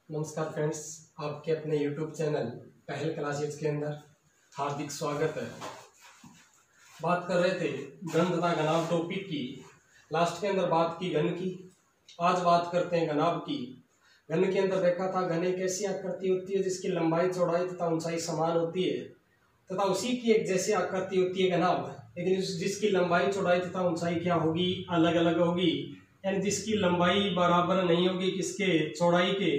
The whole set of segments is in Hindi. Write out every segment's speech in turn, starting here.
नमस्कार फ्रेंड्स, आपके अपने YouTube चैनल पहल क्लासेज के अंदर हार्दिक स्वागत है। बात कर रहे थे घन तथा घनाभ टॉपिक की। लास्ट के अंदर बात की घन की, आज बात करते हैं घनाभ की। घन के अंदर देखा था घन एक ऐसी आकृति होती है जिसकी लंबाई चौड़ाई तथा ऊंचाई समान होती है तथा उसी की एक जैसी आकृति होती है घनाभ, लेकिन जिसकी लंबाई चौड़ाई तथा ऊंचाई क्या होगी, अलग अलग होगी। यानी जिसकी लंबाई बराबर नहीं होगी किसके, चौड़ाई के,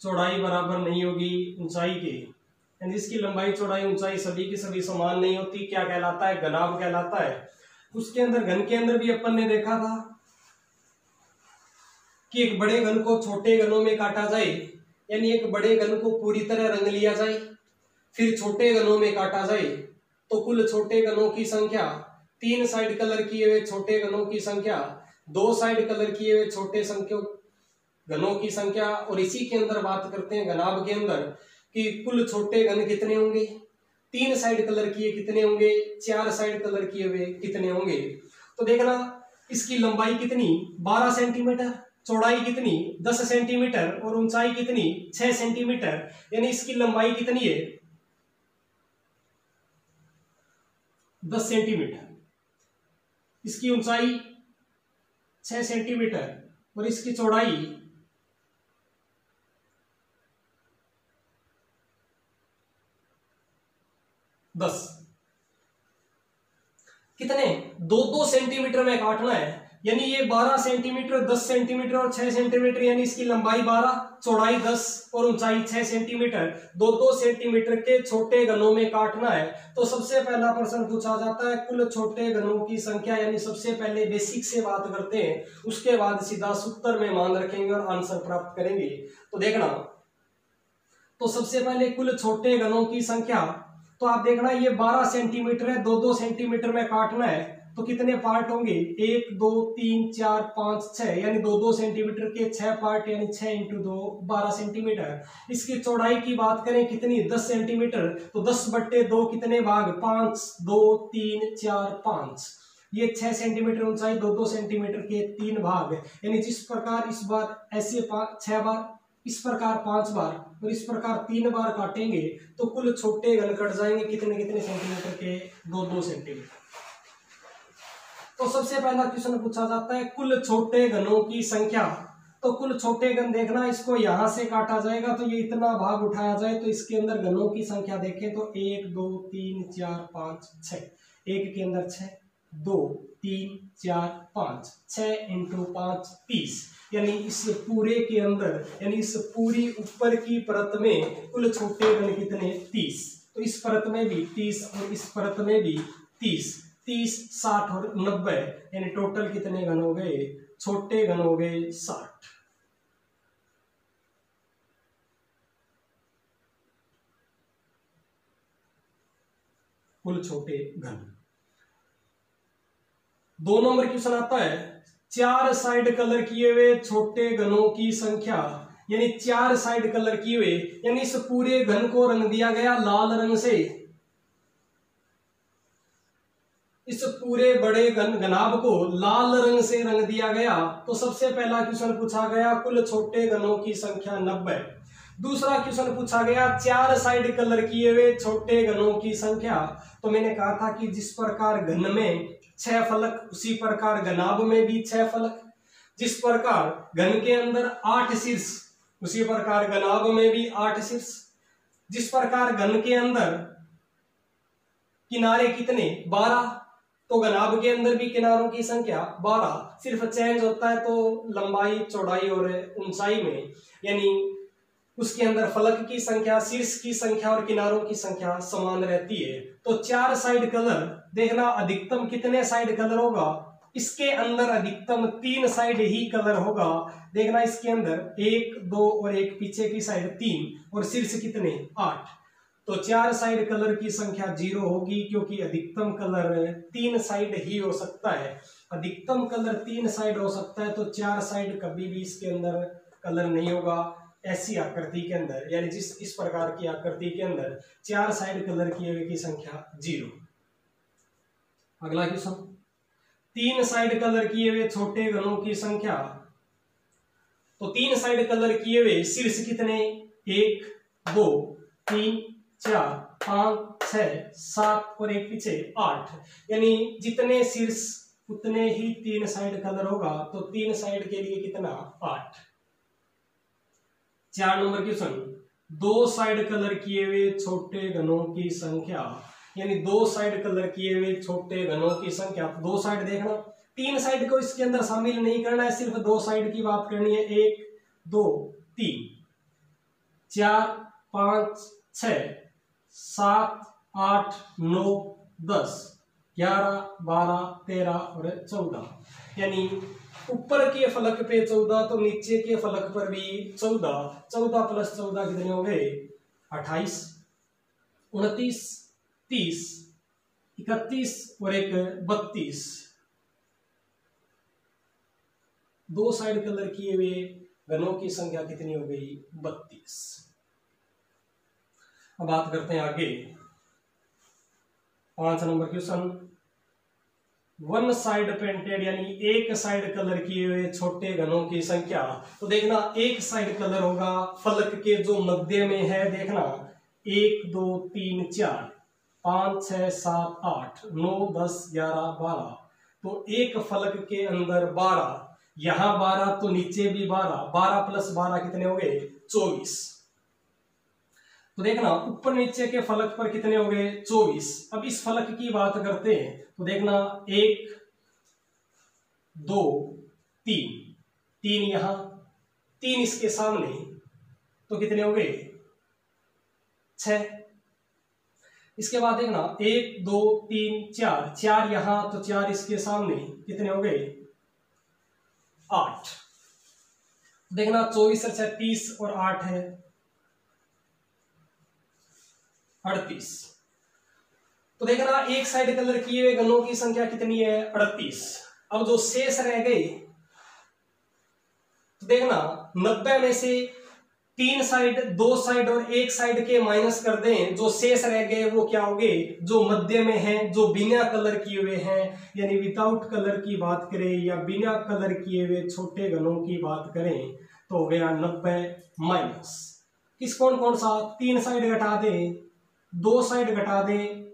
चौड़ाई बराबर नहीं होगी ऊंचाई के, यानी जिसकी लंबाई चौड़ाई ऊंचाई सभी की सभी समान नहीं होती, क्या कहलाता है, घनाभ कहलाता है। उसके अंदर घन के अंदर भी अपन ने देखा था कि एक बड़े घन को छोटे घनों में काटा जाए, यानी एक बड़े घन को पूरी तरह रंग लिया जाए, फिर छोटे घनों में काटा जाए तो कुल छोटे घनों की संख्या, 3 साइड कलर किए हुए छोटे घनों की संख्या, 2 साइड कलर किए हुए छोटे घनों की संख्या। और इसी के अंदर बात करते हैं घनाभ के अंदर कि कुल छोटे घन कितने होंगे, 3 साइड कलर किए कितने होंगे, 4 साइड कलर किए हुए कितने होंगे। तो देखना इसकी लंबाई कितनी, 12 सेंटीमीटर, चौड़ाई कितनी, 10 सेंटीमीटर और ऊंचाई कितनी, 6 सेंटीमीटर। यानी इसकी लंबाई कितनी है, 10 सेंटीमीटर, इसकी ऊंचाई 6 सेंटीमीटर और इसकी चौड़ाई 10। कितने, 2-2 सेंटीमीटर में काटना है। यानी ये 12 सेंटीमीटर, 10 सेंटीमीटर और 6 सेंटीमीटर, यानी इसकी लंबाई 12, चौड़ाई 10 और ऊंचाई 6 सेंटीमीटर, 2-2 सेंटीमीटर के छोटे घनों में काटना है। तो सबसे पहला प्रश्न पूछा जाता है कुल छोटे घनों की संख्या, यानी सबसे पहले बेसिक से बात करते हैं, उसके बाद सीधा सूत्र में मान रखेंगे और आंसर प्राप्त करेंगे। तो देखना, तो सबसे पहले कुल छोटे घनों की संख्या, तो आप देखना ये 12 सेंटीमीटर है, 2-2 सेंटीमीटर में काटना है तो कितने पार्ट होंगे, 1 2 3 4 5 6, यानी 2-2 सेंटीमीटर के 6 पार्ट, यानी 6 × 2 12 सेंटीमीटर। इसकी चौड़ाई की बात करें कितनी, 10 सेंटीमीटर, तो 10/2 कितने भाग, 5, 2 3 4 5। ये 6 सेंटीमीटर ऊंचाई, 2-2 सेंटीमीटर के 3 भाग। यानी जिस प्रकार इस बार ऐसे 6 बार, इस प्रकार 5 बार और इस प्रकार 3 बार काटेंगे तो कुल छोटे घन कट जाएंगे कितने कितने सेंटीमीटर के, 2-2 सेंटीमीटर। तो सबसे पहला क्वेश्चन पूछा जाता है कुल छोटे घनों की संख्या। तो कुल छोटे घन देखना, इसको यहां से काटा जाएगा तो ये इतना भाग उठाया जाए तो इसके अंदर घनों की संख्या देखें तो 1 2 3 4 5 6, 1 के अंदर 6, 2 3 4 5, 6 × 5 30। यानी इस पूरे के अंदर, यानी इस पूरी ऊपर की परत में कुल छोटे घन कितने, 30। तो इस परत में भी 30 और इस परत में भी 30, 30 60 और 90, यानी टोटल कितने घन हो गए, छोटे घन हो गए 60। कुल छोटे घन। 2 नंबर क्वेश्चन आता है 4 साइड कलर किए हुए छोटे घनों की संख्या, यानी 4 साइड कलर किए हुए, यानी इस पूरे घन को रंग दिया गया लाल रंग से, इस पूरे बड़े घनाभ को लाल रंग से रंग दिया गया। तो सबसे पहला क्वेश्चन पूछा गया कुल छोटे घनों की संख्या 90। दूसरा क्वेश्चन पूछा गया 4 साइड कलर किए हुए छोटे घनों की संख्या। तो मैंने कहा था कि जिस प्रकार घन में 6 फलक, उसी प्रकार घनाभ में भी 6 फलक। जिस प्रकार घन के अंदर 8 शीर्ष, उसी प्रकार घनाभ में भी 8 शीर्ष। जिस प्रकार घन के अंदर किनारे कितने, 12, तो घनाभ के अंदर भी किनारों की संख्या 12, सिर्फ चेंज होता है तो लंबाई चौड़ाई और ऊंचाई में, यानी उसके अंदर फलक की संख्या, शीर्ष की संख्या और किनारों की संख्या समान रहती है। तो 4 साइड कलर देखना, अधिकतम कितने साइड कलर होगा, इसके अंदर अधिकतम 3 साइड ही कलर होगा। देखना इसके अंदर 1 2 और एक पीछे की साइड 3 और शीर्ष कितने, 8। तो 4 साइड कलर की संख्या 0 होगी, क्योंकि अधिकतम कलर 3 साइड ही हो सकता है। अधिकतम कलर 3 साइड हो सकता है, तो 4 साइड कभी भी इसके अंदर कलर नहीं होगा ऐसी आकृति के अंदर, यानी जिस इस प्रकार की आकृति के अंदर 4 साइड कलर किए हुए की संख्या 0। अगला क्वेश्चन, 3 साइड कलर किए हुए छोटे घनों की संख्या। तो 3 साइड कलर किए हुए शीर्ष कितने, 1 2 3 4 5 6 7 और एक पीछे 8, यानी जितने शीर्ष उतने ही 3 साइड कलर होगा, तो 3 साइड के लिए कितना, 8। 4 नंबर क्वेश्चन, 2 साइड कलर किए हुए छोटे घनों की संख्या, यानी 2 साइड कलर किए हुए छोटे घनों की संख्या। 2 साइड देखना, 3 साइड को इसके अंदर शामिल नहीं करना है, सिर्फ 2 साइड की बात करनी है। 1 2 3 4 5 6 7 8 9 10 11 12 13 और 14, यानी ऊपर के फलक पे 14 तो नीचे के फलक पर भी 14। 14 प्लस 14 कितने हो गए, 28 29 30 31 और एक 32। 2 साइड कलर किए हुए घनों की संख्या कितनी हो गई, 32। अब बात करते हैं आगे 5 नंबर क्वेश्चन, 1 साइड पेंटेड, यानी एक साइड कलर किए हुए छोटे घनों की संख्या। तो देखना, एक साइड कलर होगा फलक के जो मध्य में है, देखना 1 2 3 4 5 6 7 8 9 10 11 12, तो एक फलक के अंदर 12, यहां 12 तो नीचे भी 12, 12 प्लस 12 कितने हो गए, 24। तो देखना ऊपर नीचे के फलक पर कितने हो गए, 24। अब इस फलक की बात करते हैं, तो देखना 1 2 3, 3 यहां 3 इसके सामने, तो कितने हो गए, 6। इसके बाद देखना 1 2 3 4, 4 यहां तो 4 इसके सामने, कितने हो गए, 8। देखना 24 से 30 और 8 है 38। तो देखना एक साइड कलर किए हुए घनों की संख्या कितनी है, 38। अब जो शेष रह गए, तो देखना 90 में से 3 साइड 2 साइड और 1 साइड के माइनस कर दें, जो शेष रह गए वो क्या हो गए, जो मध्य में है, जो बिना कलर किए हुए हैं, यानी विदाउट कलर की बात करें या बिना कलर किए हुए छोटे घनों की बात करें, तो हो गया 90 माइनस किस, कौन कौन सा, 3 साइड घटा दें, 2 साइड घटा दें,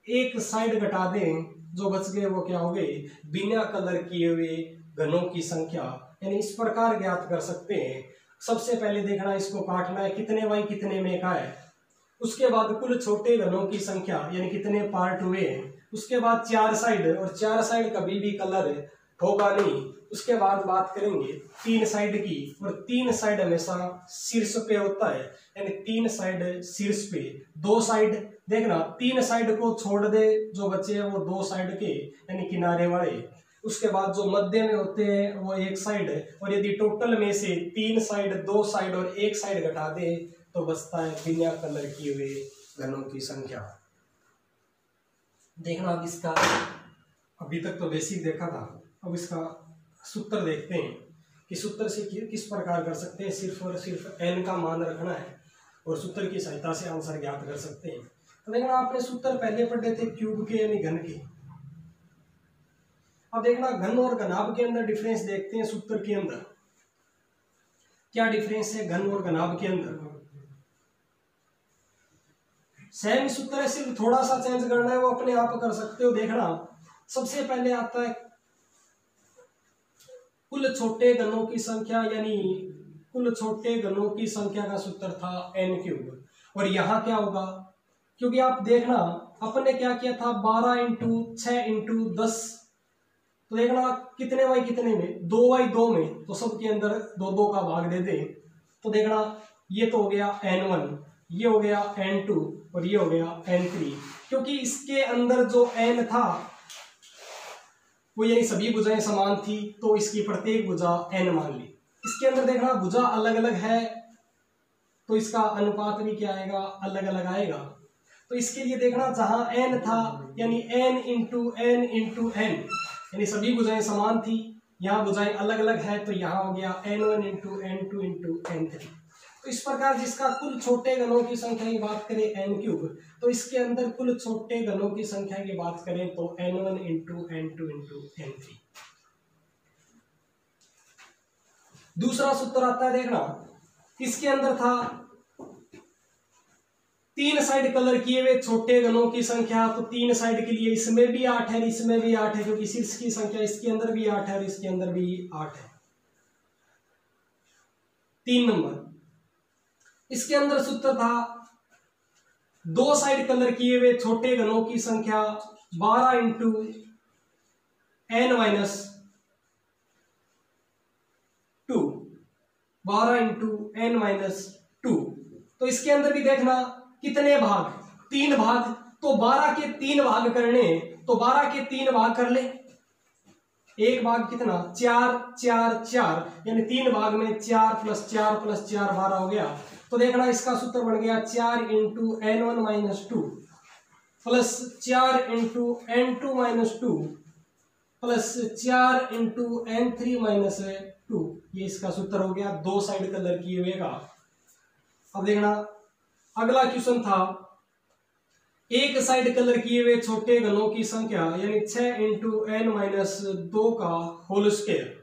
1 साइड घटा दें, जो बच गए वो क्या हो गए, बिना कलर किए हुए घनों की संख्या। यानी इस प्रकार ज्ञात कर सकते हैं। सबसे पहले देखना, इसको काटना है, कितने बाई कितने में का है, उसके बाद कुल छोटे घनों की संख्या, यानी कितने पार्ट हुए हैं, उसके बाद 4 साइड, और 4 साइड कभी भी कलर होगा नहीं। उसके बाद बात करेंगे 3 साइड की, और 3 साइड हमेशा शीर्ष पे होता है, यानी 3 साइड शीर्ष पे। 2 साइड देखना, 3 साइड को छोड़ दे, जो बचे हैं वो 2 साइड के, यानी किनारे वाले। उसके बाद जो मध्य में होते हैं वो 1 साइड, और यदि टोटल में से 3 साइड 2 साइड और 1 साइड घटा दे, तो बचता है बिना कलर किए हुए घनों की संख्या। देखना अब इसका, अभी तक तो बेसिक देखा था, अब इसका सूत्र देखते हैं कि सूत्र से किस प्रकार कर सकते हैं। सिर्फ और सिर्फ n का मान रखना है और सूत्र की सहायता से आंसर ज्ञात कर सकते हैं। तो देखना, आपने सूत्र पहले पढ़े थे क्यूब के, यानी घन के। अब देखना घन और घनाभ के अंदर डिफरेंस देखते हैं। सूत्र के अंदर क्या डिफरेंस है घन और घनाभ के अंदर, सेम सूत्र है, सिर्फ थोड़ा सा चेंज करना है, वो अपने आप कर सकते हो। देखना सबसे पहले आता है कुल छोटे घनों की संख्या, यानी कुल छोटे घनों की संख्या का सूत्र था n³। और यहाँ क्या होगा, क्योंकि आप देखना अपने क्या किया था, 12 × 6 × 10, तो देखना कितने बाई कितने में, 2 बाई 2 में, तो सबके अंदर 2 का भाग दे दे। तो देखना ये तो हो गया n1, ये हो गया n2 और ये हो गया n3। क्योंकि इसके अंदर जो n था वो यानी सभी भुजाएं समान थी, तो इसकी प्रत्येक भुजा n मान ली। इसके अंदर देखना भुजा अलग अलग है, तो इसका अनुपात भी क्या आएगा, अलग अलग आएगा। तो इसके लिए देखना जहां n था, यानी n × n, यानी सभी भुजाएं समान थी, यहाँ भुजाएं अलग अलग है, तो यहाँ हो गया n1 × n2 × n3। तो इस प्रकार जिसका कुल छोटे घनों की संख्या की बात करें n³, तो इसके अंदर कुल छोटे घनों की संख्या की बात करें तो n1 × n2 × n3। दूसरा सूत्र आता है, देखना इसके अंदर था 3 साइड कलर किए हुए छोटे घनों की संख्या, तो 3 साइड के लिए इसमें भी 8 है, इसमें भी 8 है, क्योंकि शीर्ष की संख्या इसके अंदर भी 8 है और इसके अंदर भी 8 है। 3 नंबर इसके अंदर सूत्र था 2 साइड कलर किए हुए छोटे घनों की संख्या 12 into n minus 2, 12 into n minus 2। तो इसके अंदर भी देखना कितने भाग, 3 भाग, तो 12 के 3 भाग करने, तो 12 के 3 भाग कर ले, एक भाग कितना 4 4 4, यानी 3 भाग में 4 + 4 + 4 12 हो गया। तो देखना इसका सूत्र बन गया 4 into n1 minus 2 plus 4 into n2 minus 2 plus 4 into n3 minus 2। ये इसका सूत्र हो गया 2 साइड कलर किए हुए का। अब देखना अगला क्वेश्चन था एक साइड कलर किए हुए छोटे घनों की संख्या, यानी 6 इंटू n माइनस 2 का होल स्क्वायर।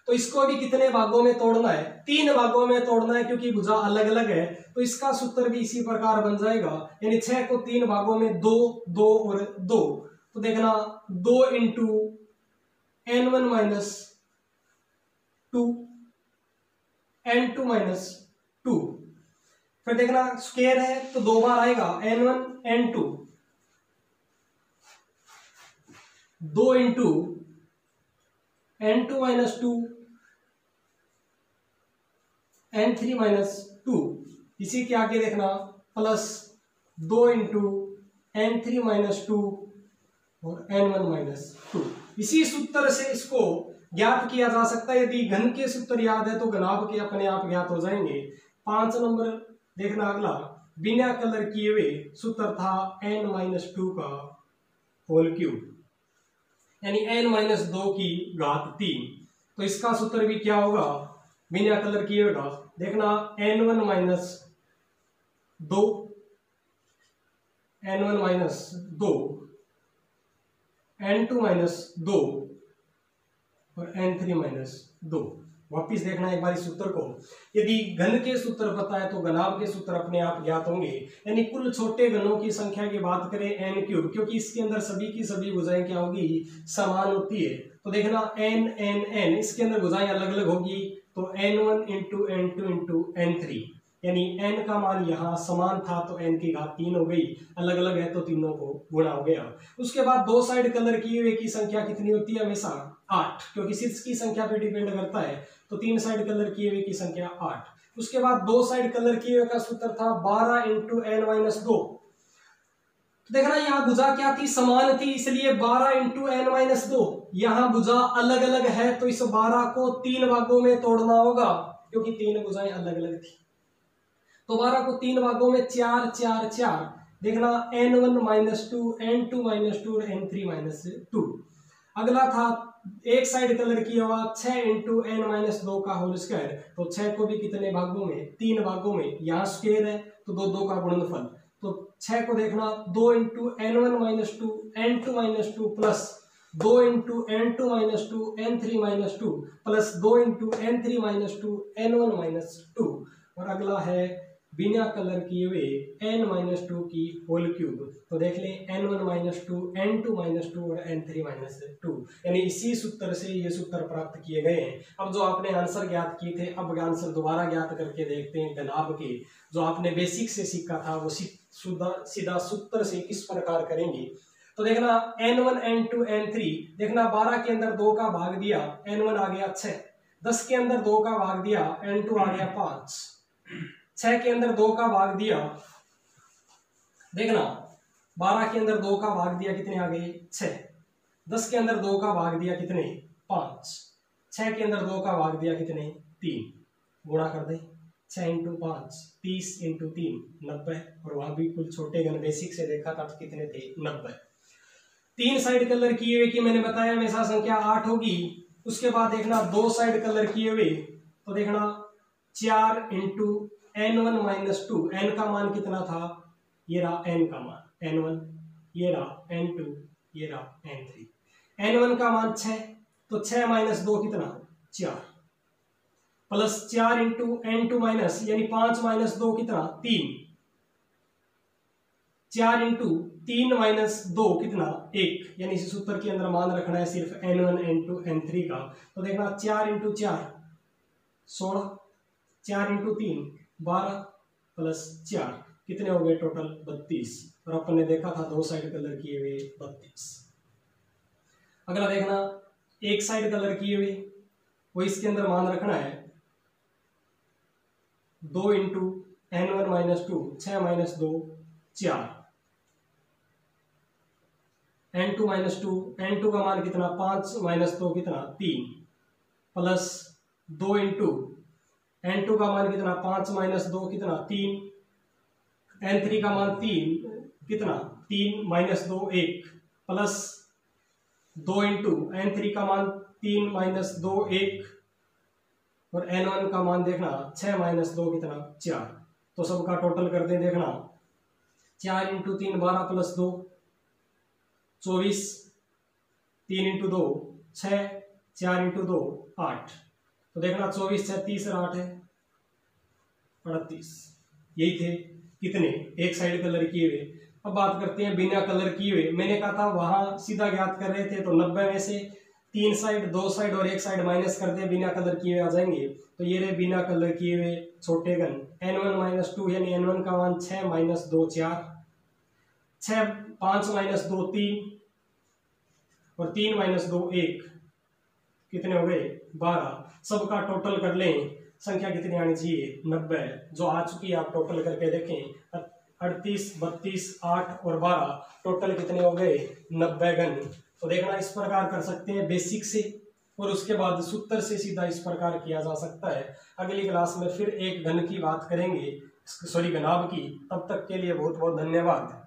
तो इसको भी कितने भागों में तोड़ना है, 3 भागों में तोड़ना है, क्योंकि भुजा अलग अलग है। तो इसका सूत्र भी इसी प्रकार बन जाएगा, यानी 6 को 3 भागों में 2 2 और 2। तो देखना 2 into n1 minus 2 n2 minus 2, फिर देखना स्क्वायर है तो 2 बार आएगा n1 n2, 2 into n2 minus 2 n3 minus 2, इसी के आगे देखना प्लस 2 इंटू n3 माइनस 2 और n1 माइनस 2। इसी सूत्र से इसको ज्ञात किया जा सकता है। यदि घन के सूत्र याद है तो घनाभ के अपने आप ज्ञात हो जाएंगे। 5 नंबर देखना अगला, बिना कलर किए हुए सूत्र था n माइनस 2 का होल क्यूब, यानी n माइनस 2 की घात 3। तो इसका सूत्र भी क्या होगा, बिना कलर किए हुए का, देखना n1 minus 2 n1 minus 2 n2 minus 2 और n3 माइनस 2। वापिस देखना एक बार इस सूत्र को, यदि घन के सूत्र पता है तो घनाभ के सूत्र अपने आप ज्ञात होंगे। यानी कुल छोटे घनों की संख्या की बात करें n क्यूब, क्योंकि इसके अंदर सभी की सभी भुजाएं क्या होगी, समान होती है। तो देखना n n n, इसके अंदर भुजाएं अलग अलग होगी, तो n1 into n2 into n3, यानी n का मान यहाँ समान था तो n की घात 3 हो गई, अलग अलग है तो तीनों को गुणा हो गया। उसके बाद 2 साइड कलर किए हुए की संख्या कितनी होती है, हमेशा 8, क्योंकि शीर्ष की संख्या पे डिपेंड करता है। तो 3 साइड कलर किए हुए की संख्या 8। उसके बाद 2 साइड कलर किए हुए का सूत्र था 12 इंटू n माइनस 2। तो देखना यहाँ भुजा क्या थी, समान थी, इसलिए 12 इंटू n माइनस 2। यहाँ भुजा अलग अलग है तो इस 12 को 3 भागों में तोड़ना होगा, क्योंकि 3 भुजाएं अलग अलग थी। तो 12 को 3 भागों में 4 4 4, देखना n1 माइनस 2 n2 माइनस 2 और n3 माइनस 2। अगला था एक साइड कलर किया हुआ 6 इंटू n माइनस 2 का होल स्क्वायर। तो 6 को भी कितने भागों में, 3 भागों में, यहाँ स्क्वायर है तो 2 2 का गुणनफल। तो 6 को देखना 2 into n1 minus 2 n2 minus 2 plus 2 into n2 minus 2 n3 minus 2 plus 2 into n3 minus 2 n1 minus 2। और अगला है बिना कलर किए हुए n माइनस 2 की होल क्यूब। तो देख लें n1 माइनस 2 n2 माइनस 2 और n3 माइनस 2, यानी इसी सूत्र से ये सूत्र प्राप्त किए गए हैं। अब जो आपने आंसर ज्ञात किए थे, अब आंसर दोबारा ज्ञात करके देखते हैं घनाभ के। जो आपने बेसिक से सीखा था वो सीधा सूत्र से किस प्रकार करेंगे। तो देखना n1 n2 n3, देखना 12 के अंदर 2 का भाग दिया, n1 आ गया 6, 10 के अंदर 2 का भाग दिया, n2 आ गया 5, 6 के अंदर 2 का भाग दिया, देखना 12 के अंदर 2 का भाग दिया, कितने आ गए 6, 10 के अंदर 2 का भाग दिया, कितने 5, 6 के अंदर 2 का भाग दिया, कितने 3, गुणा कर दे 6 इंटू 5 30 इंटू 3 90। और वहां भी कुल छोटे घन बेसिक से देखा था तो कितने थे 90। 3 साइड कलर किए हुए की मैंने बताया हमेशा संख्या 8 होगी। उसके बाद देखना 2 साइड कलर किए हुए, तो देखना 4 इंटू n1 माइनस 2, n का मान कितना था, ये रहा n का मान n1, ये रहा n2, ये रहा n3। n1 का मान 6, तो 6 माइनस 2 कितना 4, प्लस 4 इंटू n2 माइनस यानी 5 माइनस 2 कितना 3, 4 इंटू 3 माइनस 2 कितना 1, यानी इस सूत्र के अंदर मान रखना है सिर्फ n1 n2 n3 का। तो देखना 4 इंटू 4 16, 4 इंटू 3 12 प्लस 4 कितने हो गए टोटल 32, और अपन ने देखा था दो साइड कलर किए हुए 32। अगला देखना एक साइड कलर किए हुए, वो इसके अंदर मान रखना है 2 into n1 minus 2 6 minus 2 4, n2 minus 2 n2 का मान कितना 5 माइनस 2 कितना 3, प्लस 2 इंटू n2 का मान कितना 5 माइनस 2 कितना 3, n3 का मान 3 कितना 3 माइनस 2 1, प्लस 2 इंटू n3 का मान 3 माइनस 2 1, और n1 का मान देखना 6 माइनस 2 कितना 4। तो सबका टोटल कर दें, देखना 4 इंटू 3 12 प्लस 2 24, 3 इंटू 2 6, 4 इंटू 2 8। तो देखना 24 6 30 और 8 है 38। यही थे कितने एक साइड कलर किए हुए। अब बात करते हैं बिना कलर किए हुए। मैंने कहा था वहां सीधा ज्ञात कर रहे थे तो 90 में से 3 साइड 2 साइड और 1 साइड माइनस कर दें, बिना कलर किए हुए आ जाएंगे। तो ये रहे बिना कलर किए हुए छोटे गन n1 माइनस 2 यानी n1 का मान 6 माइनस 2 4, 6 5 माइनस 2 3 और 3 माइनस 2 1, कितने हो गए 12। सबका टोटल कर लें, संख्या कितनी आनी चाहिए 90, जो आ चुकी है आप टोटल करके देखें 38 32 8 और 12, टोटल कितने हो गए 90 गन। तो देखना इस प्रकार कर सकते हैं बेसिक से, और उसके बाद सूत्र से सीधा इस प्रकार किया जा सकता है। अगली क्लास में फिर एक घन की बात करेंगे, सॉरी घनाभ की। तब तक के लिए बहुत बहुत धन्यवाद।